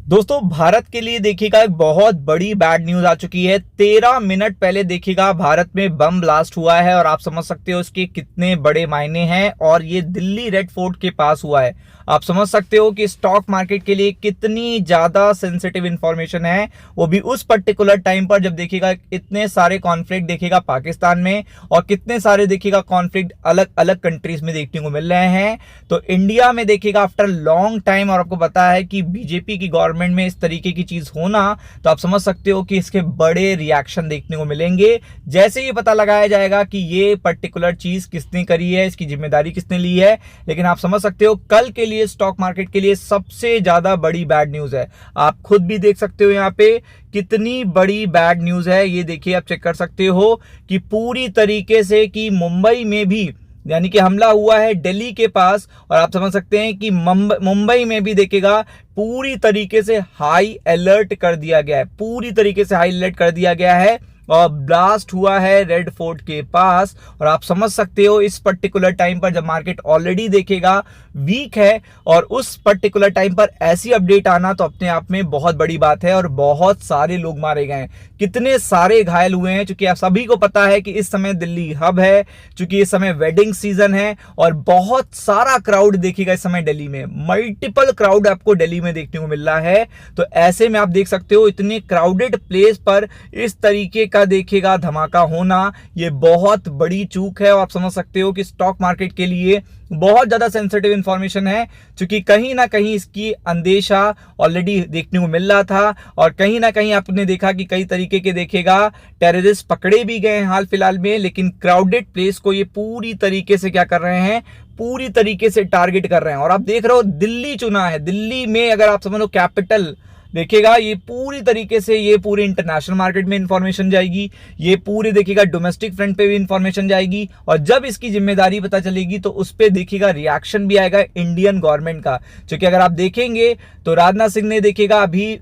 दोस्तों भारत के लिए देखिएगा एक बहुत बड़ी बैड न्यूज आ चुकी है। 13 मिनट पहले देखिएगा भारत में बम ब्लास्ट हुआ है और आप समझ सकते हो इसके कितने बड़े मायने हैं। और ये दिल्ली रेड फोर्ट के पास हुआ है। आप समझ सकते हो कि स्टॉक मार्केट के लिए कितनी ज्यादा सेंसिटिव इंफॉर्मेशन है, वो भी उस पर्टिकुलर टाइम पर जब देखिएगा इतने सारे कॉन्फ्लिक्ट देखिएगा पाकिस्तान में और कितने सारे देखिएगा कॉन्फ्लिक्ट अलग अलग कंट्रीज में देखने को मिल रहे हैं। तो इंडिया में देखिएगा आफ्टर लॉन्ग टाइम, और आपको पता है कि बीजेपी की गवर्नमेंट में इस तरीके की चीज होना, तो आप समझ सकते हो कि इसके बड़े रिएक्शन देखने को मिलेंगे। जैसे ही पता लगाया जाएगा कि ये पर्टिकुलर चीज किसने करी है, इसकी जिम्मेदारी किसने ली है। लेकिन आप समझ सकते हो कल के लिए स्टॉक मार्केट के लिए सबसे ज्यादा बड़ी बैड न्यूज है। आप खुद भी देख सकते हो यहाँ पे कितनी बड़ी बैड न्यूज है। ये देखिए, आप चेक कर सकते हो कि पूरी तरीके से कि मुंबई में भी यानी कि हमला हुआ है दिल्ली के पास, और आप समझ सकते हैं कि मुंबई में भी देखिएगा पूरी तरीके से हाई अलर्ट कर दिया गया है। पूरी तरीके से हाई अलर्ट कर दिया गया है और ब्लास्ट हुआ है रेड फोर्ट के पास। और आप समझ सकते हो इस पर्टिकुलर टाइम पर जब मार्केट ऑलरेडी देखेगा वीक है और उस पर्टिकुलर टाइम पर ऐसी अपडेट आना तो अपने आप में बहुत बड़ी बात है। और बहुत सारे लोग मारे गए हैं, कितने सारे घायल हुए हैं। क्योंकि आप सभी को पता है कि इस समय दिल्ली हब है, क्योंकि इस समय वेडिंग सीजन है और बहुत सारा क्राउड देखिएगा इस समय दिल्ली में। मल्टीपल क्राउड आपको दिल्ली में देखने को मिल रहा है। तो ऐसे में आप देख सकते हो इतने क्राउडेड प्लेस पर इस तरीके का देखिएगा धमाका होना, ये बहुत बड़ी चूक है। और आप समझ सकते हो कि स्टॉक मार्केट के लिए बहुत ज्यादा सेंसिटिव इंफॉर्मेशन है, क्योंकि कहीं ना कहीं इसकी अंदेशा ऑलरेडी देखने को मिल रहा था। और कहीं ना कहीं आपने देखा कि कई तरीके के देखेगा टेररिस्ट पकड़े भी गए हैं हाल फिलहाल में। लेकिन क्राउडेड प्लेस को ये पूरी तरीके से क्या कर रहे हैं, पूरी तरीके से टारगेट कर रहे हैं। और आप देख रहे हो दिल्ली चुना है, दिल्ली में अगर आप समझ लो कैपिटल देखिएगा, ये पूरी तरीके से ये पूरे इंटरनेशनल मार्केट में इंफॉर्मेशन जाएगी, ये पूरे देखिएगा डोमेस्टिक फ्रंट पे भी इंफॉर्मेशन जाएगी। और जब इसकी जिम्मेदारी पता चलेगी तो उस पे देखिएगा रिएक्शन भी आएगा इंडियन गवर्नमेंट का। क्योंकि अगर आप देखेंगे तो राजनाथ सिंह ने देखिएगा अभी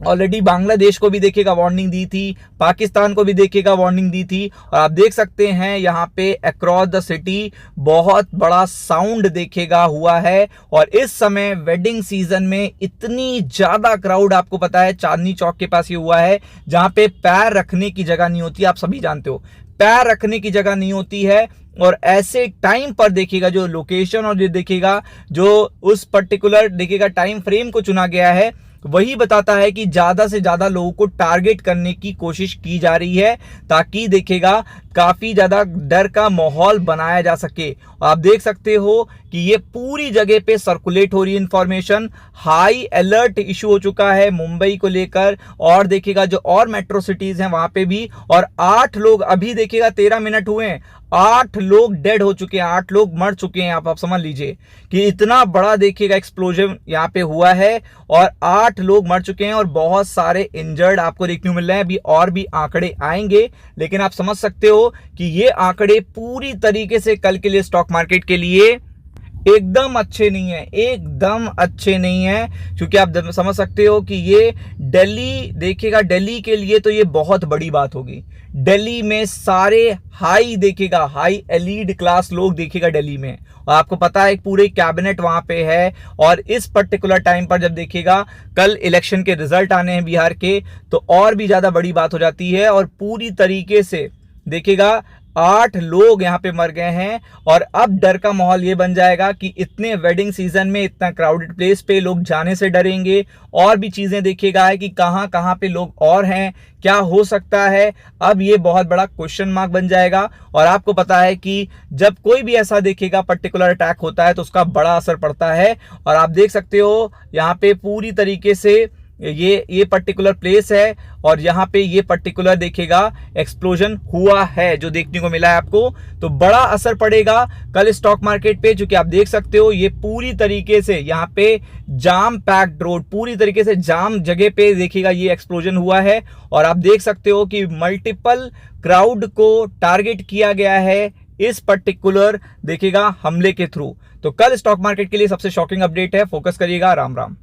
ऑलरेडी बांग्लादेश को भी देखिएगा वार्निंग दी थी, पाकिस्तान को भी देखिएगा वार्निंग दी थी। और आप देख सकते हैं यहाँ पे अक्रॉस द सिटी बहुत बड़ा साउंड देखेगा हुआ है। और इस समय वेडिंग सीजन में इतनी ज्यादा क्राउड, आपको पता है चांदनी चौक के पास ये हुआ है जहां पे पैर रखने की जगह नहीं होती। आप सभी जानते हो पैर रखने की जगह नहीं होती है। और ऐसे टाइम पर देखिएगा जो लोकेशन और जो देखिएगा जो उस पर्टिकुलर देखिएगा टाइम फ्रेम को चुना गया है, वही बताता है कि ज्यादा से ज्यादा लोगों को टारगेट करने की कोशिश की जा रही है, ताकि देखिएगा काफी ज्यादा डर का माहौल बनाया जा सके। आप देख सकते हो कि ये पूरी जगह पे सर्कुलेट हो रही है इंफॉर्मेशन। हाई अलर्ट इशू हो चुका है मुंबई को लेकर, और देखिएगा जो और मेट्रो सिटीज हैं वहां पे भी। और 8 लोग अभी देखिएगा 13 मिनट हुए हैं, 8 लोग डेड हो चुके हैं, 8 लोग मर चुके हैं। आप समझ लीजिए कि इतना बड़ा देखिएगा एक्सप्लोजन यहाँ पे हुआ है और 8 लोग मर चुके हैं और बहुत सारे इंजर्ड आपको देखने को मिल रहे हैं। अभी और भी आंकड़े आएंगे, लेकिन आप समझ सकते हो कि ये आंकड़े पूरी तरीके से कल के लिए स्टॉक मार्केट के लिए एकदम अच्छे नहीं है, एकदम अच्छे नहीं है। क्योंकि आप समझ सकते हो कि ये दिल्ली देखिएगा, दिल्ली के लिए तो ये बहुत बड़ी बात होगी। दिल्ली में सारे हाई देखिएगा, हाई एलीड क्लास लोग देखिएगा दिल्ली में, और आपको पता है पूरे कैबिनेट वहां पे है। और इस पर्टिकुलर टाइम पर जब देखिएगा कल इलेक्शन के रिजल्ट आने हैं बिहार के, तो और भी ज्यादा बड़ी बात हो जाती है। और पूरी तरीके से देखिएगा 8 लोग यहाँ पे मर गए हैं। और अब डर का माहौल ये बन जाएगा कि इतने वेडिंग सीजन में इतना क्राउडेड प्लेस पे लोग जाने से डरेंगे। और भी चीजें देखिएगा है कि कहां कहां पे लोग और हैं, क्या हो सकता है। अब ये बहुत बड़ा क्वेश्चन मार्क बन जाएगा। और आपको पता है कि जब कोई भी ऐसा देखिएगा पर्टिकुलर अटैक होता है तो उसका बड़ा असर पड़ता है। और आप देख सकते हो यहाँ पे पूरी तरीके से ये पर्टिकुलर प्लेस है और यहाँ पे ये पर्टिकुलर देखिएगा एक्सप्लोजन हुआ है जो देखने को मिला है आपको। तो बड़ा असर पड़ेगा कल स्टॉक मार्केट पे, क्योंकि आप देख सकते हो ये पूरी तरीके से यहाँ पे जाम पैक्ड रोड, पूरी तरीके से जाम जगह पे देखिएगा ये एक्सप्लोजन हुआ है। और आप देख सकते हो कि मल्टीपल क्राउड को टारगेट किया गया है इस पर्टिकुलर देखिएगा हमले के थ्रू। तो कल स्टॉक मार्केट के लिए सबसे शॉकिंग अपडेट है, फोकस करिएगा। राम राम।